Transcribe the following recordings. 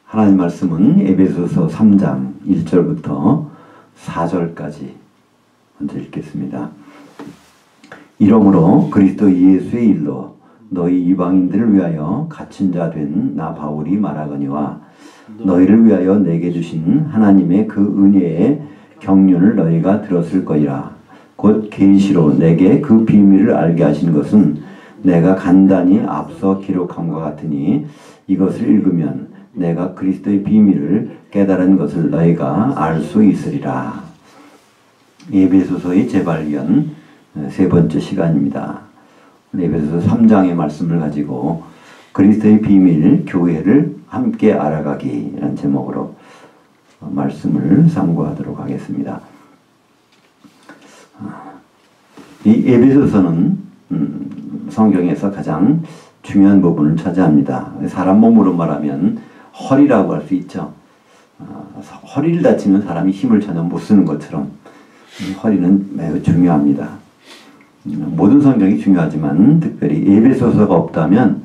하나님 말씀은 에베소서 3장 1절부터 4절까지 먼저 읽겠습니다. 이러므로 그리스도 예수의 일로 너희 이방인들을 위하여 갇힌 자 된 나 바울이 말하거니와 너희를 위하여 내게 주신 하나님의 그 은혜의 경륜을 너희가 들었을 거이라. 곧 계시로 내게 그 비밀을 알게 하신 것은 내가 간단히 앞서 기록함과 같으니 이것을 읽으면 내가 그리스도의 비밀을 깨달은 것을 너희가 알 수 있으리라. 에베소서의 재발견 세 번째 시간입니다. 에베소서 3장의 말씀을 가지고 그리스도의 비밀 교회를 함께 알아가기라는 제목으로 말씀을 상고하도록 하겠습니다. 이 에베소서는 성경에서 가장 중요한 부분을 차지합니다. 사람 몸으로 말하면 허리라고 할 수 있죠. 허리를 다치면 사람이 힘을 전혀 못 쓰는 것처럼 허리는 매우 중요합니다. 모든 성경이 중요하지만 특별히 에베소서가 없다면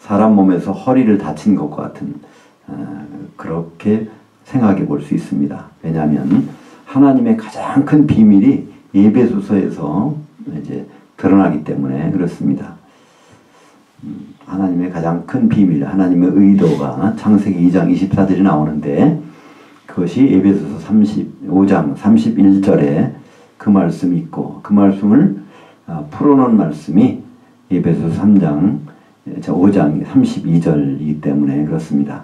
사람 몸에서 허리를 다친 것과 같은 그렇게 생각해 볼 수 있습니다. 왜냐하면 하나님의 가장 큰 비밀이 에베소서에서 이제 드러나기 때문에 그렇습니다. 하나님의 가장 큰 비밀, 하나님의 의도가 창세기 2장 24절이 나오는데 그것이 에베소서 35장 31절에 그 말씀이 있고 그 말씀을 풀어놓은 말씀이 에베소서 3장 5장 32절이기 때문에 그렇습니다.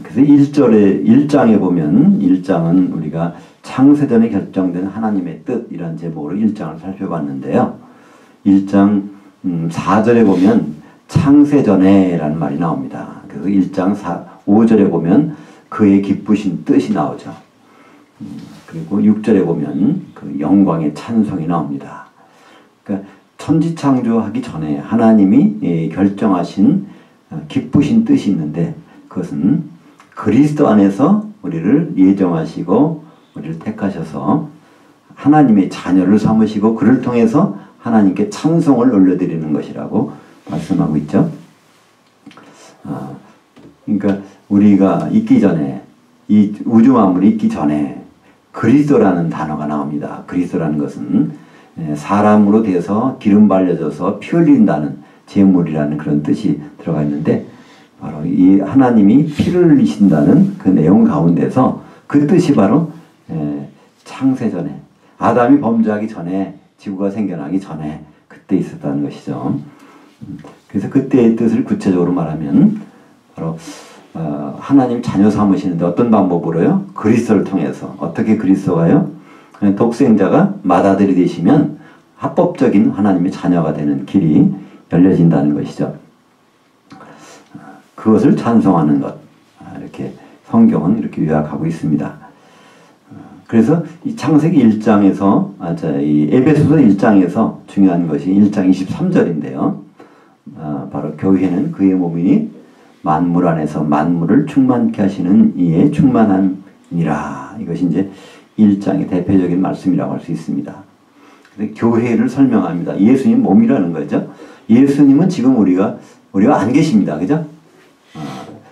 그래서 1장에 보면 1장은 우리가 창세전에 결정된 하나님의 뜻이란 제목으로 1장을 살펴봤는데요. 1장 4절에 보면 창세전에 라는 말이 나옵니다. 그래서 1장 5절에 보면 그의 기쁘신 뜻이 나오죠. 그리고 6절에 보면 그 영광의 찬송이 나옵니다. 그러니까 천지창조하기 전에 하나님이 결정하신 기쁘신 뜻이 있는데 그것은 그리스도 안에서 우리를 예정하시고 우리를 택하셔서 하나님의 자녀를 삼으시고 그를 통해서 하나님께 찬송을 올려드리는 것이라고 말씀하고 있죠. 그러니까 우리가 있기 전에 이 우주 만물이 있기 전에 그리스도라는 단어가 나옵니다. 그리스도라는 것은 사람으로 돼서 기름 발려져서 피 흘린다는 제물이라는 그런 뜻이 들어가 있는데 바로 이 하나님이 피를 흘리신다는 그 내용 가운데서 그 뜻이 바로 창세전에 아담이 범죄하기 전에 지구가 생겨나기 전에 그때 있었다는 것이죠. 그래서 그때의 뜻을 구체적으로 말하면 바로 하나님 자녀 삼으시는데 어떤 방법으로요? 그리스도를 통해서. 어떻게 그리스도가요? 독생자가 맏아들이 되시면 합법적인 하나님의 자녀가 되는 길이 열려진다는 것이죠. 그것을 찬송하는 것. 이렇게 성경은 이렇게 요약하고 있습니다. 그래서 이 창세기 1장에서, 이 에베소서 1장에서 중요한 것이 1장 23절인데요. 바로 교회는 그의 몸이니 만물 안에서 만물을 충만케 하시는 이의 충만함이라. 이것이 이제 1장의 대표적인 말씀이라고 할 수 있습니다. 교회를 설명합니다. 예수님 몸이라는 거죠. 예수님은 지금 우리가 안 계십니다. 그죠?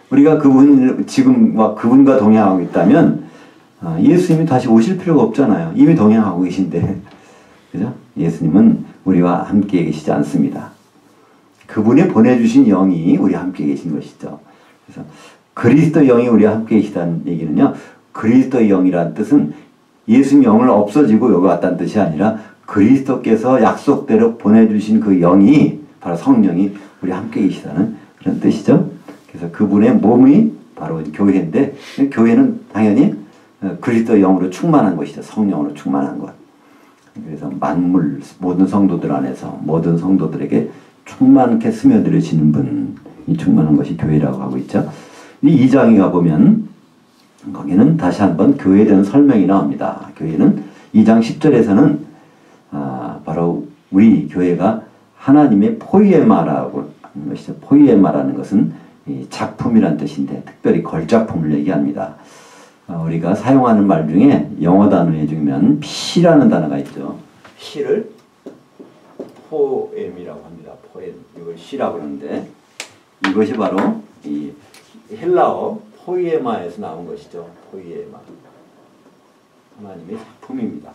우리가 그분과 동행하고 있다면 예수님이 다시 오실 필요가 없잖아요. 이미 동행하고 계신데. 그죠? 예수님은 우리와 함께 계시지 않습니다. 그분이 보내주신 영이 우리와 함께 계신 것이죠. 그래서 그리스도 영이 우리와 함께 계시다는 얘기는요. 그리스도의 영이라는 뜻은 예수님 영을 없어지고 여기 왔다는 뜻이 아니라 그리스도께서 약속대로 보내주신 그 영이 바로 성령이 우리와 함께 계시다는 그런 뜻이죠. 그래서 그분의 몸이 바로 교회인데 교회는 당연히 그리스도 영으로 충만한 것이죠. 성령으로 충만한 것. 그래서 만물 모든 성도들 안에서 모든 성도들에게 충만케 스며들어지는 분이 충만한 것이 교회라고 하고 있죠. 이 2장에 가보면 거기는 다시 한번 교회에 대한 설명이 나옵니다. 교회는 2장 10절에서는 바로 우리 교회가 하나님의 포이에마라고 하는 것이죠. 포이에마라는 것은 이 작품이란 뜻인데 특별히 걸작품을 얘기합니다. 우리가 사용하는 말 중에 영어 단어에 주면 피라는 단어가 있죠. 피를 포엠이라고 합니다. 포엠. 이걸 시라고 그러는데 이것이 바로 이 헬라어 포이에마에서 나온 것이죠. 포이에마. 하나님의 작품입니다.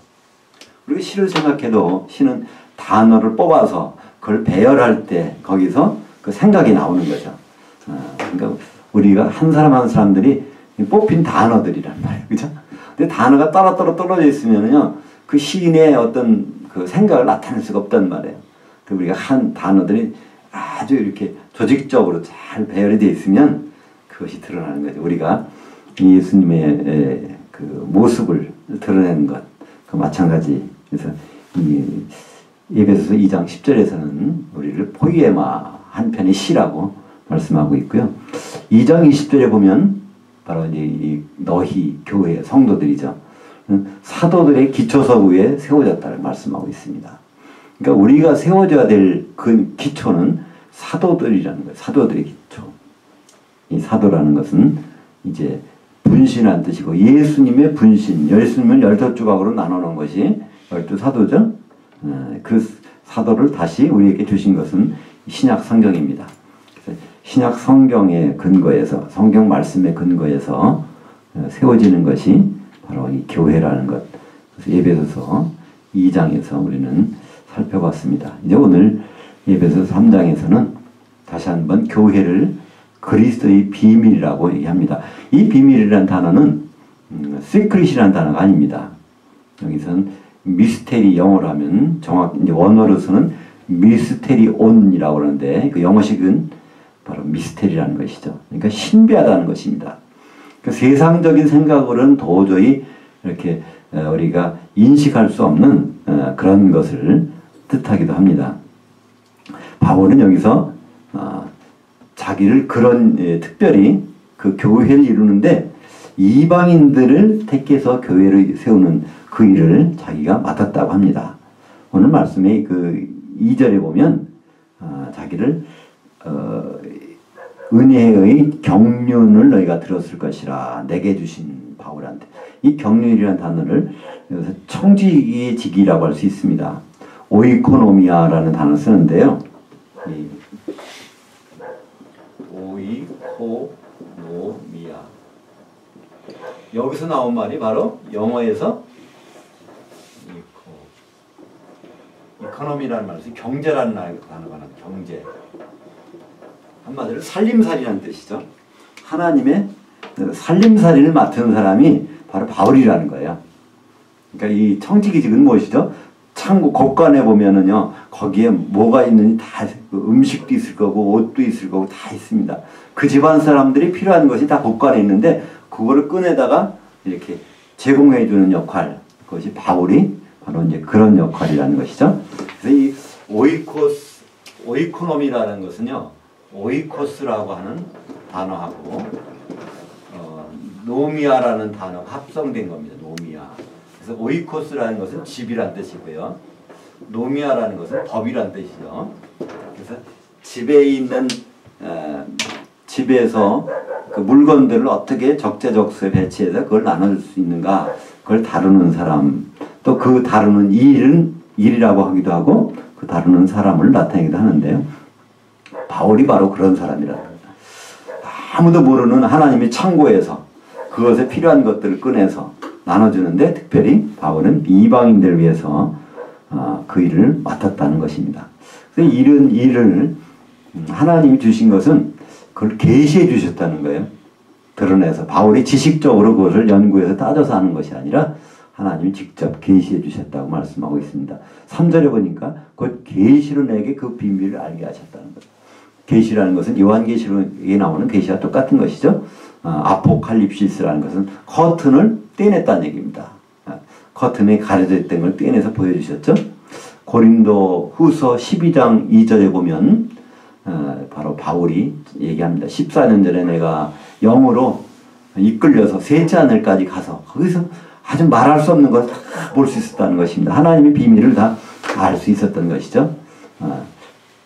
우리가 시를 생각해도 시는 단어를 뽑아서 그걸 배열할 때 거기서 그 생각이 나오는 거죠. 그러니까 우리가 한 사람 한 사람들이 뽑힌 단어들이란 말이에요. 그죠? 근데 단어가 따로따로 떨어져 있으면요, 그 시인의 어떤 그 생각을 나타낼 수가 없단 말이에요. 그 우리가 한 단어들이 아주 이렇게 조직적으로 잘 배열이 되어 있으면 그것이 드러나는 거죠. 우리가 예수님의 그 모습을 드러내는 것, 그 마찬가지. 그래서 이 에베소서 2장 10절에서는 우리를 포이에마 한 편의 시라고 말씀하고 있고요. 2장 20절에 보면 바로 이 너희 교회 성도들이죠. 사도들의 기초석 위에 세워졌다를 말씀하고 있습니다. 그러니까 우리가 세워져야 될 그 기초는 사도들이라는 거예요. 사도들의 기초. 이 사도라는 것은 이제 분신한 뜻이고 예수님의 분신, 예수님을 12조각으로 나눠놓은 것이 12사도죠. 그 사도를 다시 우리에게 주신 것은 신약 성경입니다. 신약 성경의 근거에서, 성경 말씀의 근거에서 세워지는 것이 바로 이 교회라는 것. 그래서 에베소서 2장에서 우리는 살펴봤습니다. 이제 오늘 에베소서 3장에서는 다시 한번 교회를 그리스도의 비밀이라고 얘기합니다. 이 비밀이라는 단어는 시크릿이라는 단어가 아닙니다. 여기서는 미스테리, 영어로 하면 이제 원어로서는 미스테리온이라고 그러는데 그 영어식은 바로 미스테리라는 것이죠. 그러니까 신비하다는 것입니다. 그 세상적인 생각으로는 도저히 이렇게 우리가 인식할 수 없는 그런 것을 뜻하기도 합니다. 바울은 여기서 자기를 그런 특별히 그 교회를 이루는데 이방인들을 택해서 교회를 세우는 그 일을 자기가 맡았다고 합니다. 오늘 말씀의 그 2절에 보면 자기를 은혜의 경륜을 너희가 들었을 것이라 내게 주신 바울한테, 이 경륜이라는 단어를 여기서 청지기직이라고 할 수 있습니다. 오이코노미아라는 단어를 쓰는데요. 오이코노미아, 여기서 나온 말이 바로 영어에서 이코노미라는 말에서 경제라는 단어가 나와요. 경제. 한마디로 살림살이라는 뜻이죠. 하나님의 살림살이를 맡은 사람이 바로 바울이라는 거예요. 그러니까 이 청지기직은 무엇이죠? 창고 곳간에 보면은요, 거기에 뭐가 있는지 다, 음식도 있을 거고 옷도 있을 거고 다 있습니다. 그 집안 사람들이 필요한 것이 다 곳간에 있는데 그거를 꺼내다가 이렇게 제공해 주는 역할, 그것이 바울이 바로 이제 그런 역할이라는 것이죠. 그래서 이 오이코노미라는 것은요, 오이코스라고 하는 단어하고 노미아라는 단어가 합성된 겁니다. 노미아. 그래서 오이코스라는 것은 집이란 뜻이고요. 노미아라는 것은 법이란 뜻이죠. 그래서 집에 있는 집에서 그 물건들을 어떻게 적재적소에 배치해서 그걸 나눌 수 있는가, 그걸 다루는 사람, 또 그 다루는 일이라고 하기도 하고 그 다루는 사람을 나타내기도 하는데요. 바울이 바로 그런 사람이라는 거예요. 아무도 모르는 하나님의 창고에서 그것에 필요한 것들을 꺼내서 나눠주는데 특별히 바울은 이방인들을 위해서 그 일을 맡았다는 것입니다. 그래서 이런 일을 하나님이 주신 것은 그걸 계시해 주셨다는 거예요. 드러내서 바울이 지식적으로 그것을 연구해서 따져서 하는 것이 아니라 하나님이 직접 계시해 주셨다고 말씀하고 있습니다. 3절에 보니까 곧 계시로 내게 그 비밀을 알게 하셨다는 거예요. 계시라는 것은 요한계시록에 나오는 계시와 똑같은 것이죠. 아포칼립시스라는 것은 커튼을 떼냈다는 얘기입니다. 커튼에 가려져 있던 걸 떼내서 보여주셨죠. 고린도 후서 12장 2절에 보면 바로 바울이 얘기합니다. 14년 전에 내가 영으로 이끌려서 셋째 하늘까지 가서 거기서 아주 말할 수 없는 것을 다 볼 수 있었다는 것입니다. 하나님의 비밀을 다 알 수 있었던 것이죠.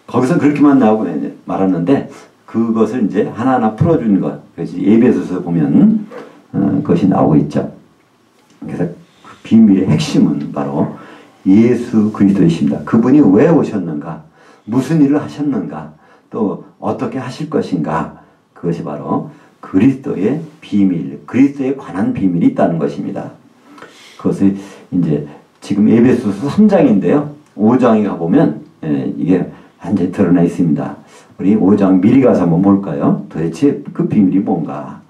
거기서 그렇게만 나오고 말았는데 그것을 이제 하나하나 풀어준 것, 그것이 에베소서 보면 그것이 나오고 있죠. 그래서 그 비밀의 핵심은 바로 예수 그리스도이십니다. 그분이 왜 오셨는가, 무슨 일을 하셨는가, 또 어떻게 하실 것인가, 그것이 바로 그리스도의 비밀, 그리스도에 관한 비밀이 있다는 것입니다. 그것을 이제 지금 에베소서 3장인데요. 5장에 가보면 이게 완전히 드러나 있습니다. 우리 5장 미리 가서 한번 볼까요? 도대체 그 비밀이 뭔가?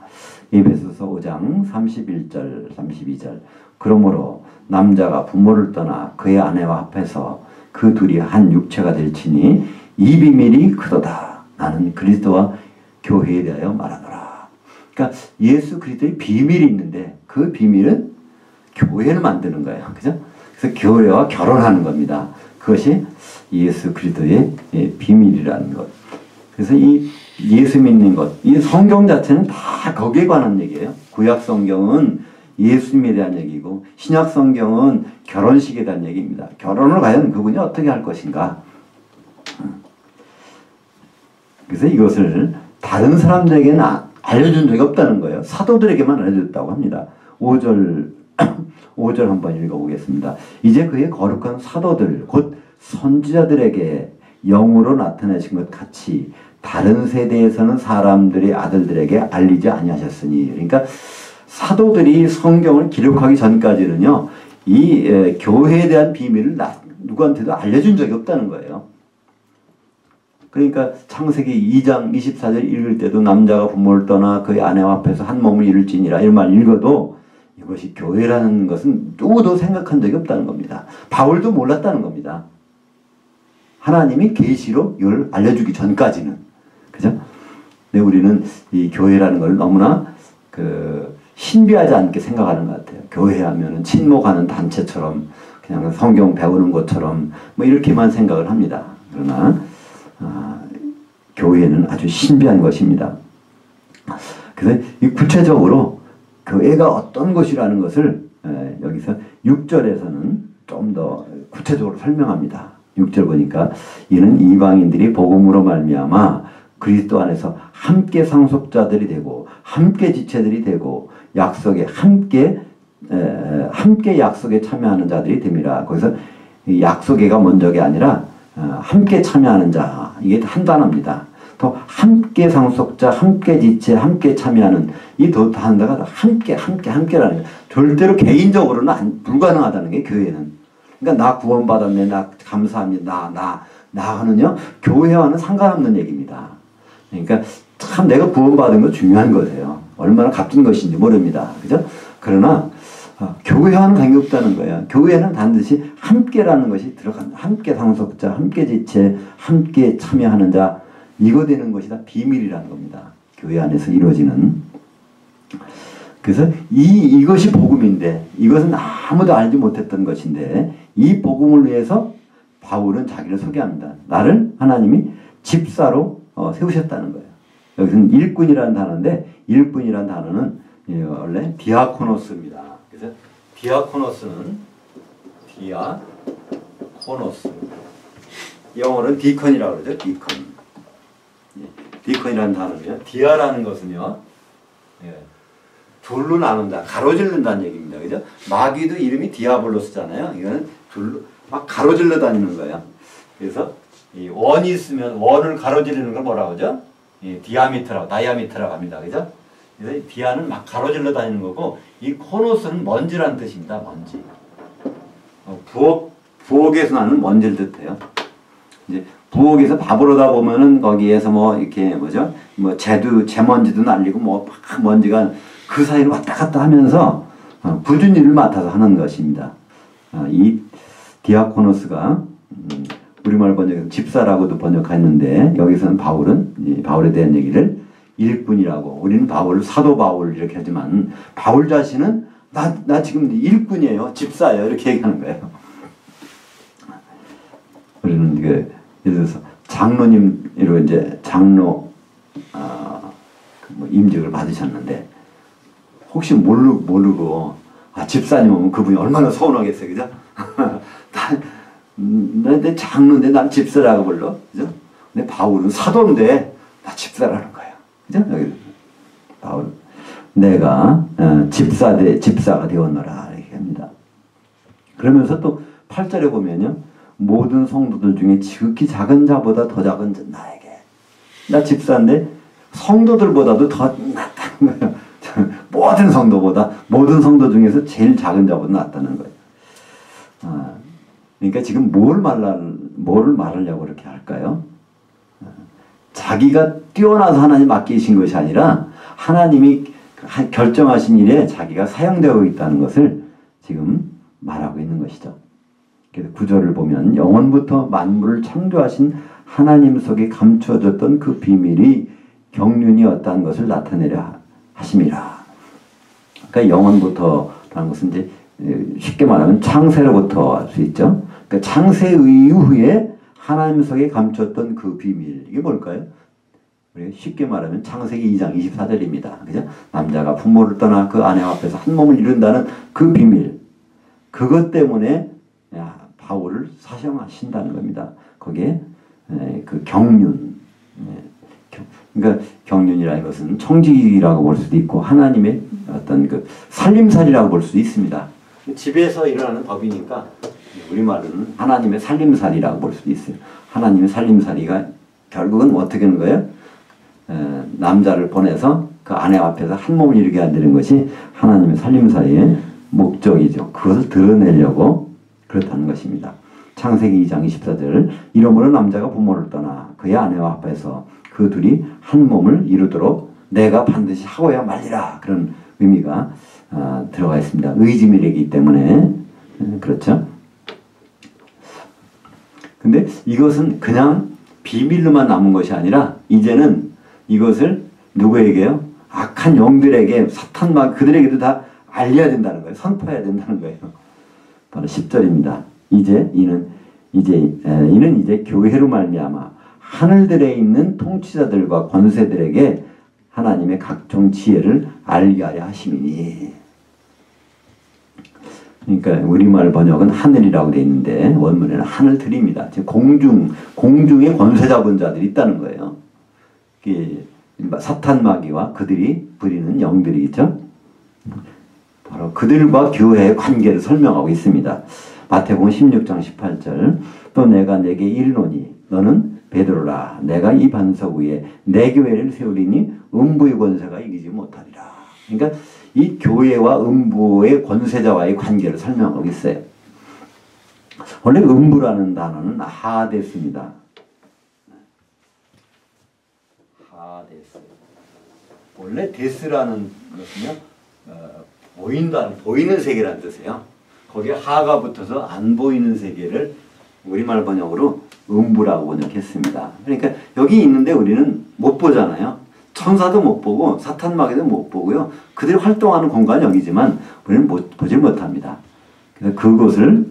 에베소서 5장 31절, 32절. 그러므로 남자가 부모를 떠나 그의 아내와 합해서 그 둘이 한 육체가 될지니 이 비밀이 크도다. 나는 그리스도와 교회에 대하여 말하노라. 그러니까 예수 그리스도의 비밀이 있는데 그 비밀은 교회를 만드는 거예요. 그죠? 그래서 교회와 결혼하는 겁니다. 그것이 예수 그리스도의 비밀이라는 것. 그래서 이 예수 믿는 것, 이 성경 자체는 다 거기에 관한 얘기예요. 구약 성경은 예수님에 대한 얘기고 신약 성경은 결혼식에 대한 얘기입니다. 결혼을 과연 그분이 어떻게 할 것인가. 그래서 이것을 다른 사람들에게는 알려준 적이 없다는 거예요. 사도들에게만 알려줬다고 합니다. 5절 5절 한번 읽어보겠습니다. 이제 그의 거룩한 사도들 곧 선지자들에게 영으로 나타내신 것 같이 다른 세대에서는 사람들의 아들들에게 알리지 아니하셨으니. 그러니까 사도들이 성경을 기록하기 전까지는요, 이 교회에 대한 비밀을 누구한테도 알려준 적이 없다는 거예요. 그러니까 창세기 2장 24절 읽을 때도 남자가 부모를 떠나 그의 아내와 합해서 한 몸을 이룰지니라 이런 말 읽어도 이것이 교회라는 것은 누구도 생각한 적이 없다는 겁니다. 바울도 몰랐다는 겁니다. 하나님이 계시로 이걸 알려주기 전까지는. 그죠? 근데 우리는 이 교회라는 걸 너무나 신비하지 않게 생각하는 것 같아요. 교회 하면은 친목하는 단체처럼 그냥 성경 배우는 것처럼 뭐 이렇게만 생각을 합니다. 그러나 교회는 아주 신비한 것입니다. 그래서 이 구체적으로 교회가 어떤 것이라는 것을 여기서 6절에서는 좀 더 구체적으로 설명합니다. 6절 보니까 이는 이방인들이 복음으로 말미암아 그리스도 안에서 함께 상속자들이 되고 함께 지체들이 되고 약속에 함께 약속에 참여하는 자들이 됨이라. 거기서 약속에가 먼저가 아니라 함께 참여하는 자, 이게 한 단어입니다. 또 함께 상속자, 함께 지체, 함께 참여하는 이 두 단어가 함께라는 거예요. 절대로 개인적으로는 불가능하다는 게 교회는. 그러니까 나 구원받았네, 나 감사합니다, 나 하는요, 교회와는 상관없는 얘기입니다. 그러니까 참 내가 구원받은 거 중요한 거예요. 얼마나 값진 것인지 모릅니다. 그죠? 그러나 교회와는 관계없다는 거예요. 교회는 반드시 함께라는 것이 들어간다. 함께 상속자, 함께 지체, 함께 참여하는 자, 이거 되는 것이 다 비밀이라는 겁니다. 교회 안에서 이루어지는. 그래서 이것이 복음인데, 이것은 아무도 알지 못했던 것인데, 이 복음을 위해서 바울은 자기를 소개합니다. 나를 하나님이 집사로 세우셨다는 거예요. 여기서는 일꾼이라는 단어인데, 일꾼이라는 단어는 원래 디아코노스입니다. 그래서 디아코노스는 디아코노스, 영어로는 디컨이라고 그러죠. 디컨. 디컨이라는 단어는요, 디아라는 것은요, 둘로 나눈다, 가로질른다는 얘기입니다. 그죠? 마귀도 이름이 디아블로스잖아요. 이거는 둘로 막 가로질러 다니는 거예요. 그래서 이 원이 있으면 원을 가로지르는 걸 뭐라고 하죠? 다이아미터라고 합니다. 그죠? 그래서 디아는 막 가로질러 다니는 거고, 이 코노스는 먼지라는 뜻입니다. 먼지. 부엌에서 나는 먼지를 뜻해요. 이제 부엌에서 밥을 하다 보면은 거기에서 뭐 이렇게 뭐죠? 뭐 재먼지도 날리고 뭐 막 먼지가 그 사이로 왔다 갔다 하면서 굳은 일을 맡아서 하는 것입니다. 이 디아코노스가 우리말 번역에서 집사라고도 번역했는데, 여기서는 바울에 대한 얘기를 일꾼이라고, 우리는 사도 바울 이렇게 하지만 바울 자신은 나 지금 일꾼이에요, 집사예요, 이렇게 얘기하는 거예요. 우리는 예를 들어서 장로님으로 이제 장로 임직을 받으셨는데, 혹시 모르고 집사님 오면 그분이 얼마나 서운하겠어요, 그죠? 내 장로인데 난 집사라고 불러, 그죠? 근데 바울은 사도인데 나 집사라는 거예요, 그죠? 여기 바울, 내가 집사가 되었노라 이렇게 합니다. 그러면서 또 8절에 보면요, 모든 성도들 중에 지극히 작은 자보다 더 작은 자 나에게, 나 집사인데 성도들보다도 더 낫다는 거예요. 모든 성도보다, 모든 성도 중에서 제일 작은 자보다 낫다는 거예요. 그러니까 지금 뭐를 말하려고 그렇게 할까요? 자기가 뛰어나서 하나님 맡기신 것이 아니라 하나님이 결정하신 일에 자기가 사용되고 있다는 것을 지금 말하고 있는 것이죠. 그래서 구절을 보면 영원부터 만물을 창조하신 하나님 속에 감추어졌던 그 비밀이 경륜이 어떠한 것을 나타내려 하심이라. 그러니까 영원부터라는 것은 이제 쉽게 말하면 창세로부터 할 수 있죠. 그러니까 창세 이후에 하나님 속에 감췄던 그 비밀, 이게 뭘까요? 쉽게 말하면 창세기 2장 24절입니다. 그죠? 남자가 부모를 떠나 그 아내 앞에서 한 몸을 이룬다는 그 비밀, 그것 때문에 바울을 사형하신다는 겁니다. 거기에 그 경륜, 그러니까 경륜이라는 것은 청지기라고 볼 수도 있고 하나님의 어떤 그 살림살이라고 볼 수도 있습니다. 집에서 일어나는 법이니까 우리말로는 하나님의 살림살이라고 볼 수도 있어요. 하나님의 살림살이가 결국은 어떻게 하는 거예요? 남자를 보내서 그 아내 앞에서 한 몸을 이루게 만드는 것이 하나님의 살림살이의 목적이죠. 그것을 드러내려고 그렇다는 것입니다. 창세기 2장 24절 이러므로 남자가 부모를 떠나 그의 아내와 앞에서 그 둘이 한 몸을 이루도록 내가 반드시 하고야 말리라. 그런 의미가 들어가 있습니다. 의지밀이기 때문에 그렇죠. 근데 이것은 그냥 비밀로만 남은 것이 아니라 이제는 이것을 누구에게요? 악한 영들에게 사탄과 그들에게도 다 알려야 된다는 거예요. 선포해야 된다는 거예요. 바로 10절입니다. 이는 이제 교회로 말미암아 하늘들에 있는 통치자들과 권세들에게 하나님의 각종 지혜를 알게 하려 하심이니. 그러니까 우리말 번역은 하늘이라고 되어 있는데 원문에는 하늘들입니다. 공중의 권세 잡은 자들이 있다는 거예요. 사탄 마귀와 그들이 부리는 영들이죠. 바로 그들과 교회의 관계를 설명하고 있습니다. 마태복음 16장 18절 또 내가 내게 이르노니 너는 베드로라 내가 이 반석 위에 내 교회를 세우리니 음부의 권세가 이기지 못하리라. 그러니까 이 교회와 음부의 권세자와의 관계를 설명하고 있어요. 원래 음부라는 단어는 하데스입니다. 하데스. 원래 데스라는 것은요, 보이는 세계라는 뜻이에요. 거기에 하가 붙어서 안 보이는 세계를 우리말 번역으로 음부라고 번역했습니다. 그러니까 여기 있는데 우리는 못 보잖아요. 천사도 못 보고 사탄 마귀도 못 보고요. 그들이 활동하는 공간은 여기지만 우리는 보질 못합니다. 그래서 그것을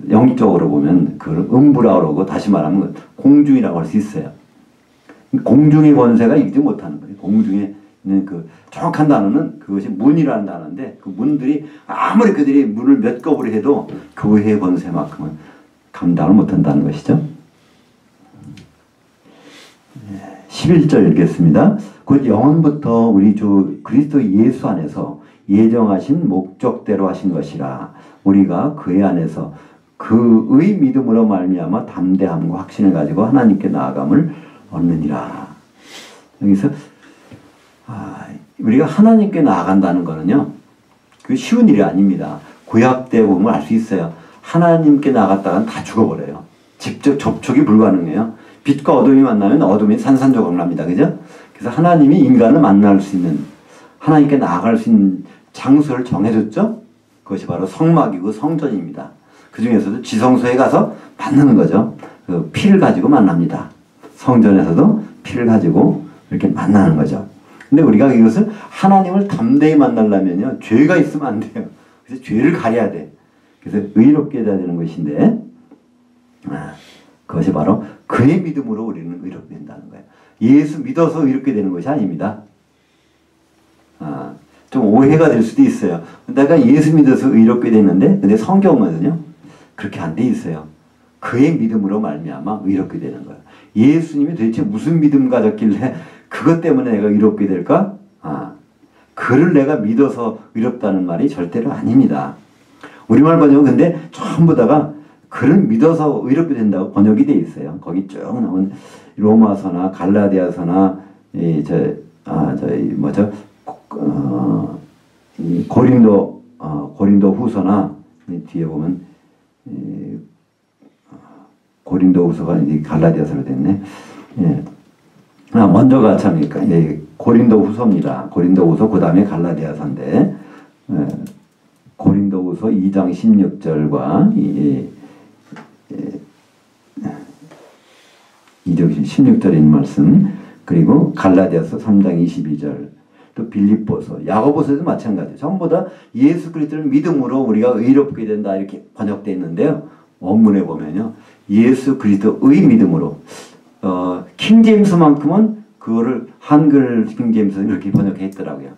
영적으로 보면 그걸 음부라고 그러고 다시 말하면 공중이라고 할 수 있어요. 공중의 권세가 이기지 못하는 거예요. 공중에 있는 그 정확한 단어는 그것이 문이라는 단어인데 그 문들이 아무리 그들이 문을 몇 겁을 해도 교회의 권세만큼은 감당을 못한다는 것이죠. 11절 읽겠습니다. 곧 영원부터 우리 주 그리스도 예수 안에서 예정하신 목적대로 하신 것이라 우리가 그의 안에서 그의 믿음으로 말미암아 담대함과 확신을 가지고 하나님께 나아감을 얻느니라. 여기서 우리가 하나님께 나아간다는 거는요, 그 쉬운 일이 아닙니다. 구약 때 보면 알 수 있어요. 하나님께 나갔다간 다 죽어버려요. 직접 접촉이 불가능해요. 빛과 어둠이 만나면 어둠이 산산조각 납니다. 그죠? 그래서 하나님이 인간을 만날 수 있는, 하나님께 나아갈 수 있는 장소를 정해줬죠? 그것이 바로 성막이고 성전입니다. 그 중에서도 지성소에 가서 만나는 거죠. 그 피를 가지고 만납니다. 성전에서도 피를 가지고 이렇게 만나는 거죠. 근데 우리가 이것을 하나님을 담대히 만나려면요, 죄가 있으면 안 돼요. 그래서 죄를 가려야 돼. 그래서 의롭게 돼야 되는 것인데, 그것이 바로 그의 믿음으로 우리는 의롭게 된다는 거예요. 예수 믿어서 의롭게 되는 것이 아닙니다. 좀 오해가 될 수도 있어요. 내가 예수 믿어서 의롭게 됐는데, 근데 성경은요, 그렇게 안 돼 있어요. 그의 믿음으로 말미암아 의롭게 되는 거예요. 예수님이 도대체 무슨 믿음 가졌길래 그것 때문에 내가 의롭게 될까? 그를 내가 믿어서 의롭다는 말이 절대로 아닙니다. 우리말 번역은 근데 전부 다가 그를 믿어서 의롭게 된다고 번역이 돼 있어요. 거기 쭉 나온 로마서나 갈라디아서나 고린도 후서나 뒤에 보면 고린도 후서가 이제 갈라디아서로 됐네. 예. 먼저가 참니까 고린도 후서입니다. 고린도 후서 그 다음에 갈라디아서인데 고린도 후서 2장 16절과 2장 16절에 있는 말씀, 그리고 갈라디아서 3장 22절, 또 빌립보서, 야고보서도 마찬가지예요. 전부 다 예수 그리스도를 믿음으로 우리가 의롭게 된다 이렇게 번역되어 있는데요. 원문에 보면요, 예수 그리스도의 믿음으로, 킹제임스만큼은 그거를 한글 킹제임스는 이렇게 번역했더라고요.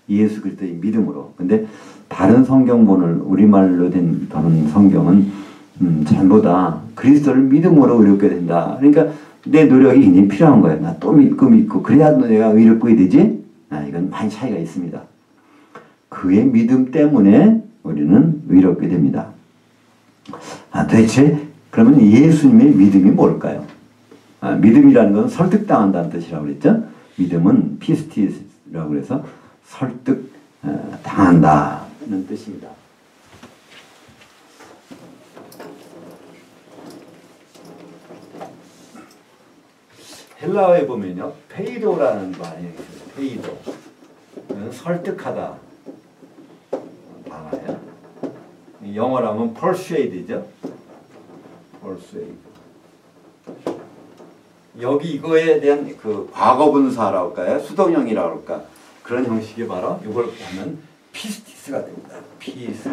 예수 그리스도의 믿음으로. 근데 다른 성경본을 우리말로 된 다른 성경은 전부 다 그리스도를 믿음으로 의롭게 된다. 그러니까 내 노력이 굉장히 필요한 거예요. 나 또 믿고 그래야 내가 의롭게 되지? 이건 많이 차이가 있습니다. 그의 믿음 때문에 우리는 의롭게 됩니다. 도대체 그러면 예수님의 믿음이 뭘까요? 믿음이라는 건 설득당한다는 뜻이라고 그랬죠? 믿음은 피스티스라고 해서 설득 당한다는 뜻입니다. 헬라어에 보면요, 페이도라는 말이 있어요. 페이도. 설득하다. 단어예요. 영어로 하면 persuade죠. persuade. 여기 이거에 대한 그 과거분사라고 할까요? 수동형이라고 할까? 그런 형식이 바로 이걸 보면 피스티스가 됩니다. 피스.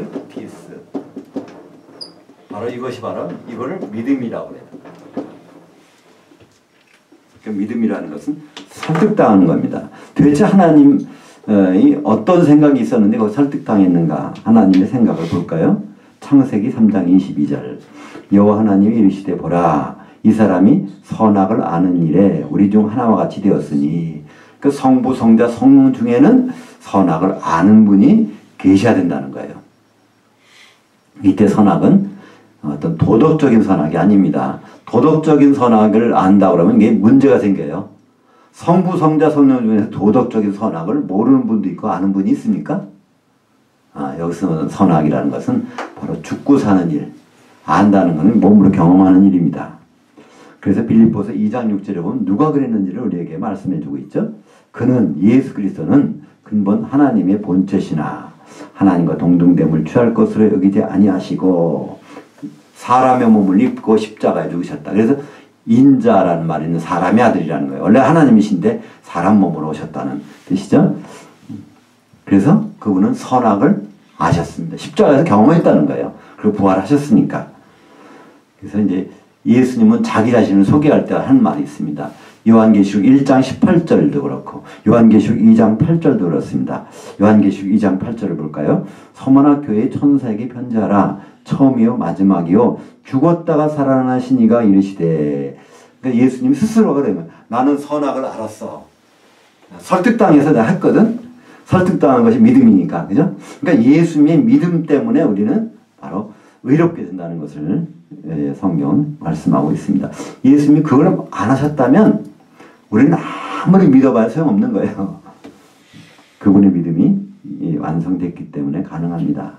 바로 이것이 바로 이거를 믿음이라고 해요. 믿음이라는 것은 설득당하는 겁니다. 도대체 하나님이 어떤 생각이 있었는데 거기 설득당했는가? 하나님의 생각을 볼까요? 창세기 3장 22절. 여호와 하나님이 이르시되 보라, 이 사람이 선악을 아는 일에 우리 중 하나와 같이 되었으니, 그 성부, 성자, 성령 중에는 선악을 아는 분이 계셔야 된다는 거예요. 이때 선악은 어떤 도덕적인 선악이 아닙니다. 도덕적인 선악을 안다 그러면 이게 문제가 생겨요. 성부, 성자, 성령 중에서 도덕적인 선악을 모르는 분도 있고 아는 분이 있습니까? 여기서 선악이라는 것은 바로 죽고 사는 일, 안다는 것은 몸으로 경험하는 일입니다. 그래서 빌립보서 2장 6절에 보면 누가 그랬는지를 우리에게 말씀해 주고 있죠. 그는, 예수 그리스도는 근본 하나님의 본체시나 하나님과 동등됨을 취할 것으로 여기지 아니하시고 사람의 몸을 입고 십자가에 죽으셨다. 그래서 인자라는 말은 사람의 아들이라는 거예요. 원래 하나님이신데 사람 몸으로 오셨다는 뜻이죠. 그래서 그분은 선악을 아셨습니다. 십자가에서 경험했다는 거예요. 그리고 부활하셨으니까. 그래서 이제 예수님은 자기 자신을 소개할 때 한 말이 있습니다. 요한계시록 1장 18절도 그렇고 요한계시록 2장 8절도 그렇습니다. 요한계시록 2장 8절을 볼까요? 서머나 교회의 천사에게 편지하라. 처음이요 마지막이요 죽었다가 살아나신 이가 이르시되. 그러니까 예수님 스스로가 그러면 나는 선악을 알았어. 설득당해서 내가 했거든. 설득당한 것이 믿음이니까. 그죠? 그러니까 예수님의 믿음 때문에 우리는 바로 의롭게 된다는 것을 성경은 말씀하고 있습니다. 예수님이 그걸 안 하셨다면 우리는 아무리 믿어봐야 소용없는 거예요. 그분의 믿음이 완성됐기 때문에 가능합니다.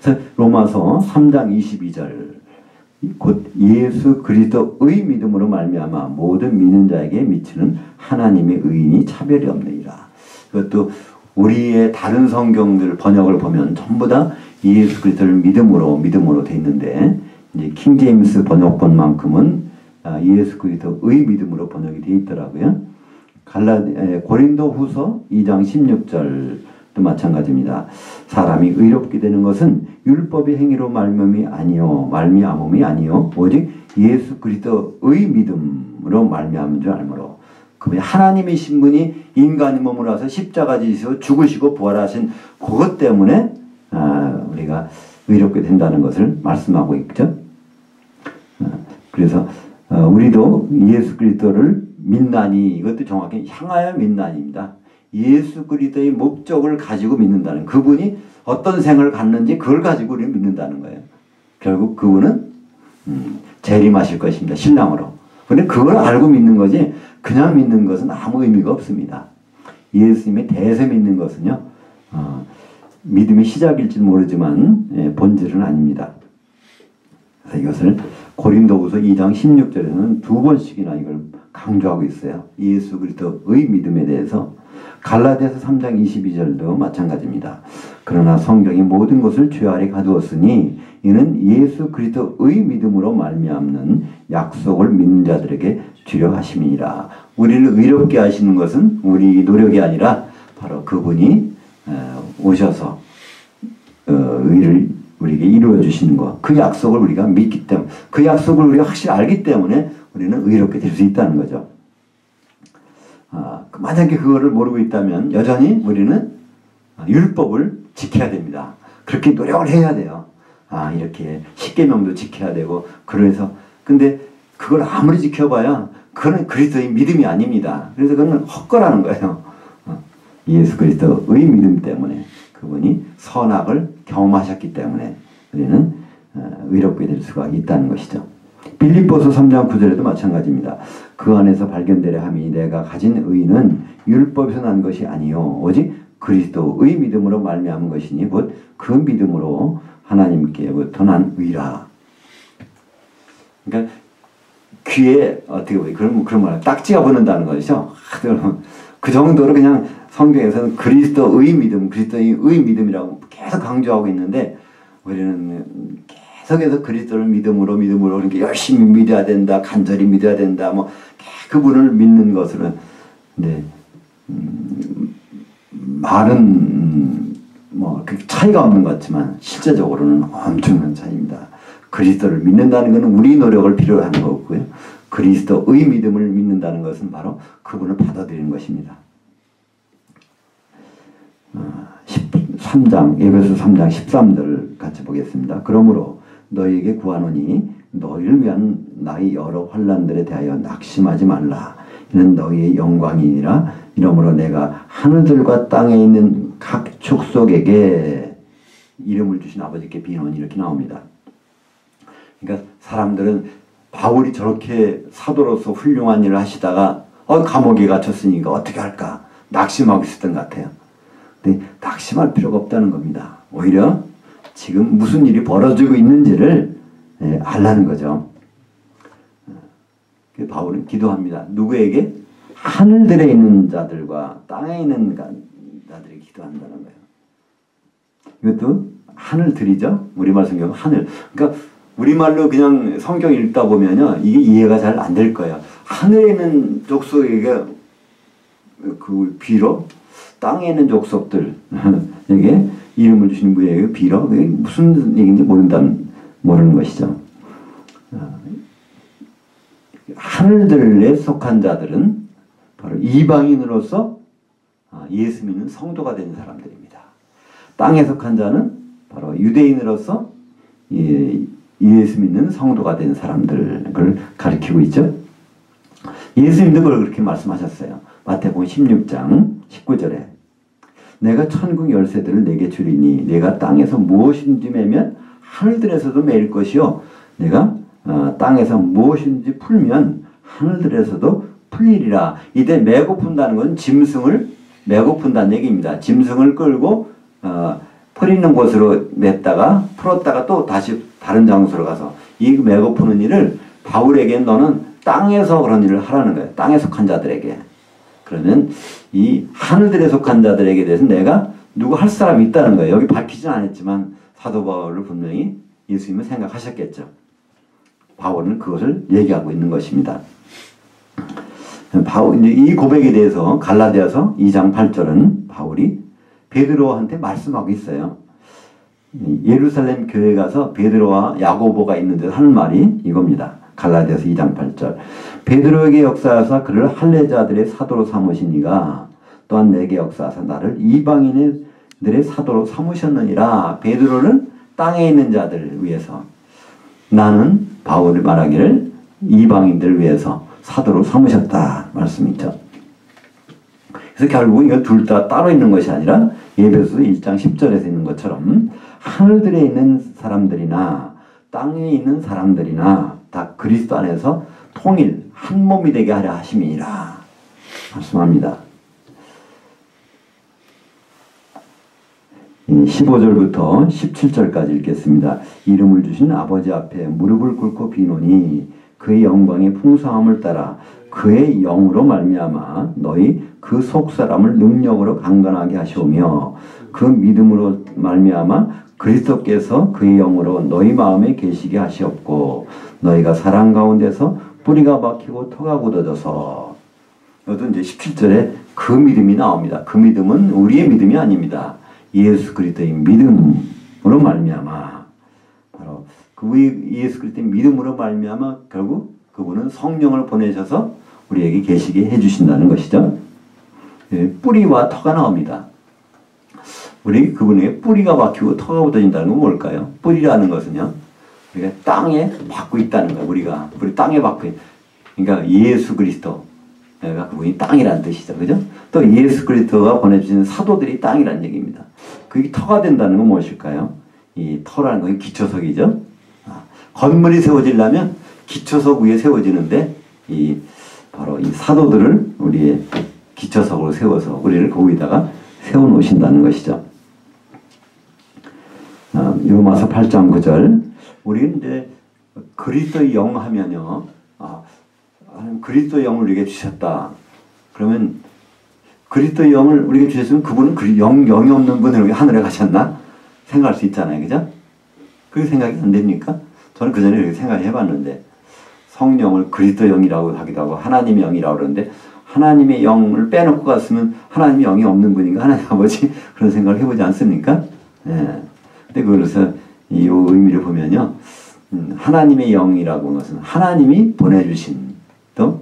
그래서 로마서 3장 22절 곧 예수 그리스도의 믿음으로 말미암아 모든 믿는 자에게 미치는 하나님의 의인이 차별이 없느니라. 그것도 우리의 다른 성경들 번역을 보면 전부 다 예수 그리스도를 믿음으로 돼 있는데 이제 킹제임스 번역본만큼은 예수 그리스도의 믿음으로 번역이 되어 있더라고요. 고린도 후서 2장 16절도 마찬가지입니다. 사람이 의롭게 되는 것은 율법의 행위로 말미암음이 아니요 오직 예수 그리스도의 믿음으로 말미암은 줄 알므로. 그분이 하나님이신 분이 인간의 몸으로 와서 십자가 지시고 죽으시고 부활하신 그것 때문에 우리가 의롭게 된다는 것을 말씀하고 있죠. 그래서 우리도 예수 그리스도를 믿나니, 이것도 정확히 향하여 믿나니입니다. 예수 그리스도의 목적을 가지고 믿는다는, 그분이 어떤 생을 갖는지 그걸 가지고 우리는 믿는다는 거예요. 결국 그분은 재림하실 것입니다. 신랑으로. 근데 그걸 알고 믿는 거지 그냥 믿는 것은 아무 의미가 없습니다. 예수님의 대세 믿는 것은요. 믿음의 시작일지 모르지만 본질은 아닙니다. 그래서 이것을 고린도후서 2장 16절에는 두 번씩이나 이걸 강조하고 있어요. 예수 그리스도의 믿음에 대해서. 갈라디아서 3장 22절도 마찬가지입니다. 그러나 성경이 모든 것을 죄 아래 가두었으니 이는 예수 그리스도의 믿음으로 말미암는 약속을 믿는 자들에게 주려 하심이니라. 우리를 의롭게 하시는 것은 우리 노력이 아니라 바로 그분이 오셔서 의를 우리에게 이루어 주시는 것. 그 약속을 우리가 믿기 때문에, 그 약속을 우리가 확실히 알기 때문에 우리는 의롭게 될 수 있다는 거죠. 만약에 그거를 모르고 있다면 여전히 우리는 율법을 지켜야 됩니다. 그렇게 노력을 해야 돼요. 이렇게 십계명도 지켜야 되고. 그래서 근데 그걸 아무리 지켜봐야 그건 그리스도의 믿음이 아닙니다. 그래서 그건 헛거라는 거예요. 예수 그리스도의 믿음 때문에 그분이 선악을 경험하셨기 때문에 우리는 의롭게 될 수가 있다는 것이죠. 빌립보서 3장 9절에도 마찬가지입니다. 그 안에서 발견되려 함이 내가 가진 의는 율법에서 난 것이 아니요 오직 그리스도의 믿음으로 말미암은 것이니 곧 그 믿음으로 하나님께부터 난 의라. 그러니까 귀에 어떻게 보면 그런 말 딱지가 붙는다는 것이죠. 그 정도로 그냥 성경에서는 그리스도의 믿음, 그리스도의 믿음이라고 계속 강조하고 있는데 우리는 계속해서 그리스도를 믿음으로 이렇게 열심히 믿어야 된다, 간절히 믿어야 된다, 뭐 그분을 믿는 것으로. 근데 말은 뭐 그 차이가 없는 것 같지만 실제적으로는 엄청난 차이입니다. 그리스도를 믿는다는 것은 우리 노력을 필요로 하는 거고요. 그리스도의 믿음을 믿는다는 것은 바로 그분을 받아들이는 것입니다. 13장, 에베소 3장 13절 같이 보겠습니다. 그러므로 너희에게 구하노니 너희를 위한 나의 여러 환난들에 대하여 낙심하지 말라. 이는 너희의 영광이니라. 이러므로 내가 하늘들과 땅에 있는 각 족속에게 이름을 주신 아버지께 비노니 이렇게 나옵니다. 그러니까 사람들은 바울이 저렇게 사도로서 훌륭한 일을 하시다가 감옥에 갇혔으니까 어떻게 할까 낙심하고 있었던 것 같아요. 근데 낙심할 필요가 없다는 겁니다. 오히려 지금 무슨 일이 벌어지고 있는지를 알라는 거죠. 바울은 기도합니다. 누구에게? 하늘들에 있는 자들과 땅에 있는 자들에게 기도한다는 거예요. 이것도 하늘들이죠. 우리말 성경 하늘. 그러니까 우리말로 그냥 성경 읽다 보면요, 이게 이해가 잘 안 될 거예요. 하늘에 있는 족속에게 그 비로, 땅에 있는 족속들에게 이름을 주신 분에게 비로, 그게 무슨 얘기인지 모르는 것이죠. 하늘들에 속한 자들은 바로 이방인으로서 예수 믿는 성도가 된 사람들입니다. 땅에 속한 자는 바로 유대인으로서 예수 믿는 성도가 된 사람들을 가리키고 있죠. 예수님도 그걸 그렇게 말씀하셨어요. 마태복음 16장 19절에 내가 천국 열쇠들을 내게 주리니 내가 땅에서 무엇인지 매면 하늘들에서도 매일 것이요 내가 땅에서 무엇인지 풀면 하늘들에서도 풀리리라. 이때 메고 푼다는 건 짐승을 메고 푼다는 얘기입니다. 짐승을 끌고 풀 있는 곳으로 냈다가 풀었다가 또 다시 다른 장소로 가서 이 메고 푸는 일을 바울에게 너는 땅에서 그런 일을 하라는 거예요. 땅에 속한 자들에게. 그러면 이 하늘들에 속한 자들에게 대해서 내가 누구 할 사람이 있다는 거예요. 여기 밝히진 않았지만 사도 바울을 분명히 예수님은 생각하셨겠죠. 바울은 그것을 얘기하고 있는 것입니다. 이제 이 고백에 대해서 갈라디아서 2장 8절은 바울이 베드로한테 말씀하고 있어요. 예루살렘 교회 가서 베드로와 야고보가 있는 데서 하는 말이 이겁니다. 갈라디아서 2장 8절 베드로에게 역사하사 그를 할례자들의 사도로 삼으시니가 또한 내게 역사하사 나를 이방인들의 사도로 삼으셨느니라. 베드로는 땅에 있는 자들을 위해서, 나는 바울이 말하기를 이방인들을 위해서 사도로 삼으셨다 말씀이죠. 그래서 결국 이건 둘 다 따로 있는 것이 아니라 에베소서 1장 10절에서 있는 것처럼 하늘들에 있는 사람들이나 땅에 있는 사람들이나 다 그리스도 안에서 통일, 한 몸이 되게 하려 하심이니라 말씀합니다. 15절부터 17절까지 읽겠습니다. 이름을 주신 아버지 앞에 무릎을 꿇고 비노니 그의 영광의 풍성함을 따라 그의 영으로 말미암아 너희 그 속사람을 능력으로 강건하게 하시오며 그 믿음으로 말미암아 그리스도께서 그의 영으로 너희 마음에 계시게 하시옵고 너희가 사랑 가운데서 뿌리가 박히고 토가 굳어져서 이것도 이제 17절에 그 믿음이 나옵니다. 그 믿음은 우리의 믿음이 아닙니다. 예수 그리스도의 믿음으로 말미암아 바로 그 예수 그리스도의 믿음으로 말미암아 결국 그분은 성령을 보내셔서 우리에게 계시게 해주신다는 것이죠. 뿌리와 터가 나옵니다. 우리 그분에게 뿌리가 박히고 터가 굳어진다는 건 뭘까요? 뿌리라는 것은요, 우리가 땅에 박고 있다는 거예요. 우리 땅에 박고 그러니까 예수 그리스도가 그분이 땅이라는 뜻이죠. 그죠? 또 예수 그리스도가 보내주신 사도들이 땅이라는 얘기입니다. 그게 터가 된다는 건 무엇일까요? 이 터라는 건 기초석이죠. 건물이 세워지려면 기초석 위에 세워지는데 바로 이 사도들을 우리의 기초석으로 세워서 우리를 거기다가 세워놓으신다는 것이죠. 로마서 8장 9절 우리는 이제 그리스도의 영 하면요, 그리스도의 영을 우리에게 주셨다. 그러면 그리스도의 영을 우리에게 주셨으면 그분은 영이 없는 분을 하늘에 가셨나? 생각할 수 있잖아요. 그죠? 그게 생각이 안 됩니까? 저는 그 전에 이렇게 생각해 봤는데 성령을 그리스도 영이라고 하기도 하고 하나님의 영이라고 그러는데 하나님의 영을 빼놓고 갔으면 하나님의 영이 없는 분인가? 하나님 아버지? 그런 생각을 해보지 않습니까? 예. 근데 그래서 이 의미를 보면요. 하나님의 영이라고 하는 것은 하나님이 보내주신 또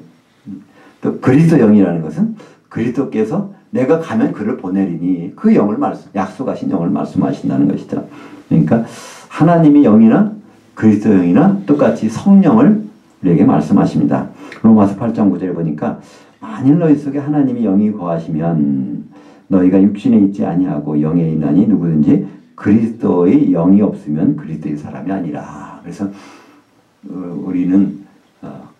그리스도 영이라는 것은 그리스도께서 내가 가면 그를 보내리니 그 영을 약속하신 영을 말씀하신다는 것이죠. 그러니까 하나님의 영이나 그리스도 영이나 똑같이 성령을 우리에게 말씀하십니다. 로마서 8장 9절에 보니까 만일 너희 속에 하나님의 영이 거하시면 너희가 육신에 있지 아니하고 영에 있나니 누구든지 그리스도의 영이 없으면 그리스도의 사람이 아니라. 그래서 우리는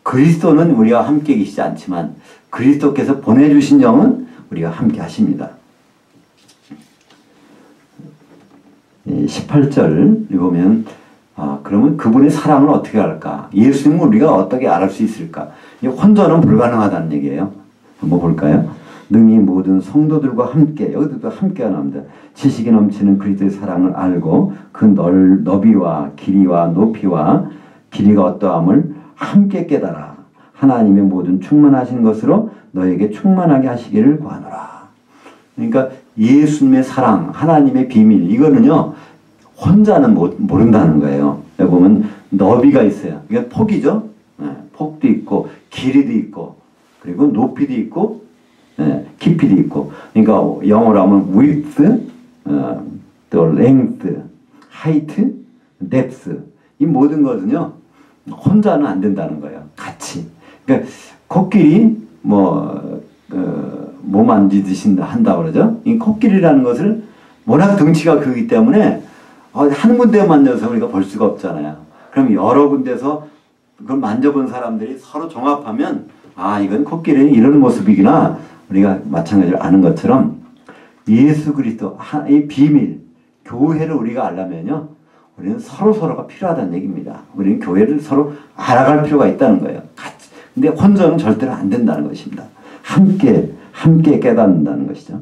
그리스도는 우리와 함께 계시지 않지만 그리스도께서 보내주신 영은 우리와 함께 하십니다. 18절 보면 그러면 그분의 사랑을 어떻게 알까? 예수님은 우리가 어떻게 알을 수 있을까? 혼자는 불가능하다는 얘기예요. 한번 볼까요? 능히 모든 성도들과 함께, 여기도 함께가 나옵니다. 지식이 넘치는 그리스도의 사랑을 알고 그 너비와 길이와 높이와 길이가 어떠함을 함께 깨달아 하나님의 모든 충만하신 것으로 너에게 충만하게 하시기를 구하노라. 그러니까 예수님의 사랑, 하나님의 비밀, 이거는요 혼자는 모른다는 거예요. 여기 보면 너비가 있어요. 이게 폭이죠. 폭도 있고 길이도 있고 그리고 높이도 있고 깊이도 있고. 그러니까 영어로 하면 width, 또 length, height, depth. 이 모든 것은요 혼자는 안 된다는 거예요. 같이. 그러니까 코끼리 뭐 만지듯이 한다 그러죠. 이 코끼리라는 것을 워낙 덩치가 크기 때문에 한 군데 만져서 우리가 볼 수가 없잖아요. 그럼 여러 군데서 그걸 만져본 사람들이 서로 종합하면 이건 코끼리는 이런 모습이구나 우리가 마찬가지로 아는 것처럼 예수 그리스도 이 비밀 교회를 우리가 알려면요 우리는 서로가 필요하다는 얘기입니다. 우리는 교회를 서로 알아갈 필요가 있다는 거예요. 같이. 근데 혼자는 절대로 안 된다는 것입니다. 함께 깨닫는다는 것이죠.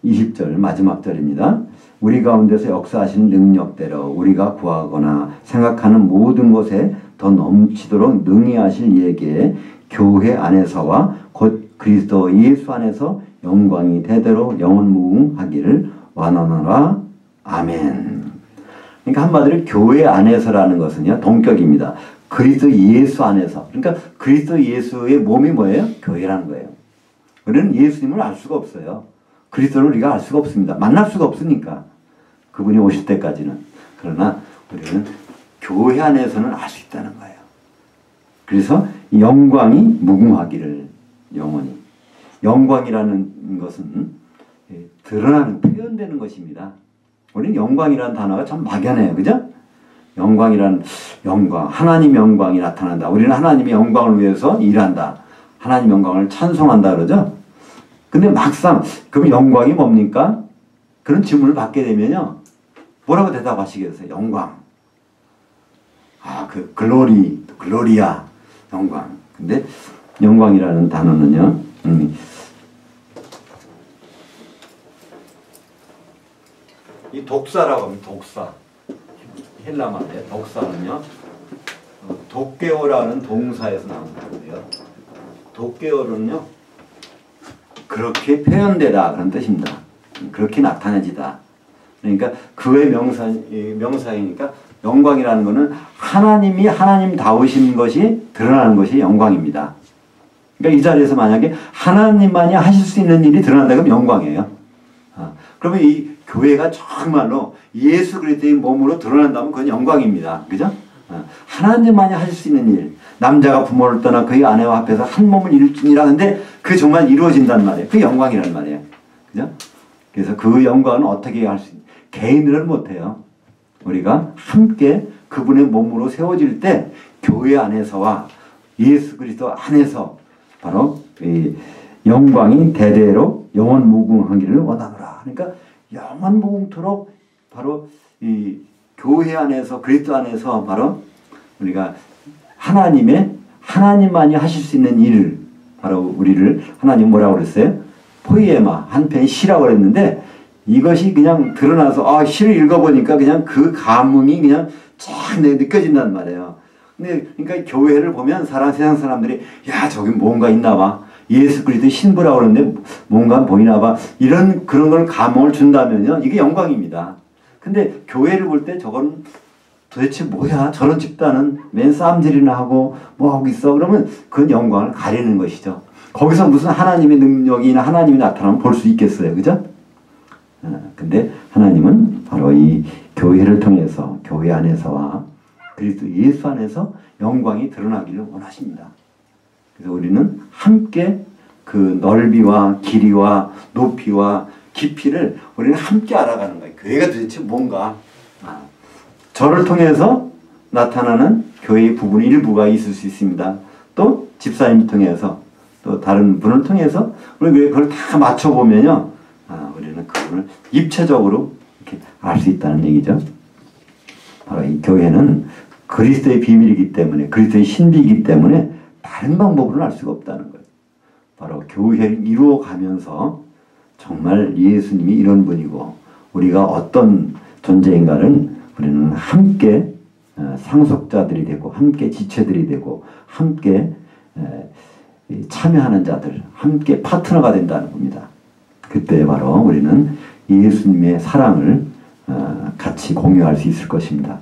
20절 마지막 절입니다. 우리 가운데서 역사하시는 능력대로 우리가 구하거나 생각하는 모든 것에 더 넘치도록 능히 하실 이에게 교회 안에서와 곧 그리스도 예수 안에서 영광이 대대로 영원무궁하기를 원하노라. 아멘. 그러니까 한마디로 교회 안에서라는 것은요 동격입니다. 그리스도 예수 안에서. 그러니까 그리스도 예수의 몸이 뭐예요? 교회라는 거예요. 우리는 예수님을 알 수가 없어요. 그리스도를 우리가 알 수가 없습니다. 만날 수가 없으니까. 그분이 오실 때까지는. 그러나 우리는 교회 안에서는 알 수 있다는 거예요. 그래서 영광이 무궁하기를 영원히. 영광이라는 것은 드러나는 표현되는 것입니다. 우리는 영광이라는 단어가 참 막연해요. 그죠? 영광이란 영광, 하나님 영광이 나타난다. 우리는 하나님의 영광을 위해서 일한다. 하나님 영광을 찬송한다 그러죠. 근데 막상 그럼 영광이 뭡니까? 그런 질문을 받게 되면요. 뭐라고 대답하시겠어요? 영광. 아, 그 글로리, 글로리아, 영광. 근데 영광이라는 단어는요. 이 독사라고 하면 독사. 헬라 말에 독사는요. 독개오라는 동사에서 나온 단어예요. 독개오는요. 그렇게 표현되다 그런 뜻입니다. 그렇게 나타내지다. 그러니까 그의 명사이니까 영광이라는 것은 하나님이 하나님다우신 것이 드러나는 것이 영광입니다. 그러니까 이 자리에서 만약에 하나님만이 하실 수 있는 일이 드러난다 그러면 영광이에요. 그러면 이 교회가 정말로 예수 그리스도의 몸으로 드러난다면 그건 영광입니다. 그죠? 하나님만이 하실 수 있는 일. 남자가 부모를 떠나 그의 아내와 합해서 한 몸을 이룰지니라. 근데 그게 정말 이루어진단 말이에요. 그게 영광이란 말이에요. 그죠? 그래서 그 영광은 어떻게 할 수 있는 개인들은 못해요. 우리가 함께 그분의 몸으로 세워질 때 교회 안에서와 예수 그리스도 안에서 바로 이 영광이 대대로 영원 무궁하기를 원하노라. 그러니까 영원 무궁토록 바로 이 교회 안에서 그리스도 안에서 바로 우리가 하나님만이 하실 수 있는 일, 바로 우리를 하나님 뭐라고 그랬어요? 포이에마 한편이 시라고 그랬는데 이것이 그냥 드러나서 시를 읽어보니까 그냥 그 감흥이 그냥 쫙 느껴진단 말이에요. 근데 그러니까 교회를 보면 세상 사람들이 야 저기 뭔가 있나 봐. 예수 그리스도 신부라고 그러는데 뭔가 보이나 봐. 그런 걸 감흥을 준다면요. 이게 영광입니다. 근데 교회를 볼 때 저건 도대체 뭐야? 저런 집단은 맨 싸움질이나 하고 뭐 하고 있어? 그러면 그건 영광을 가리는 것이죠. 거기서 무슨 하나님의 능력이나 하나님이 나타나면 볼 수 있겠어요. 그죠? 근데 하나님은 바로 이 교회를 통해서 교회 안에서와 그리스도 예수 안에서 영광이 드러나기를 원하십니다. 그래서 우리는 함께 그 넓이와 길이와 높이와 깊이를 우리는 함께 알아가는 거예요. 교회가 도대체 뭔가. 저를 통해서 나타나는 교회의 부분의 일부가 있을 수 있습니다. 또 집사님을 통해서 또 다른 분을 통해서 우리 그걸 다 맞춰보면요. 우리는 그분을 입체적으로 이렇게 알 수 있다는 얘기죠. 바로 이 교회는 그리스도의 비밀이기 때문에 그리스도의 신비이기 때문에 다른 방법으로는 알 수가 없다는 거예요. 바로 교회를 이루어가면서 정말 예수님이 이런 분이고 우리가 어떤 존재인가를 우리는 함께 상속자들이 되고 함께 지체들이 되고 함께 참여하는 자들, 함께 파트너가 된다는 겁니다. 그때 바로 우리는 예수님의 사랑을 같이 공유할 수 있을 것입니다.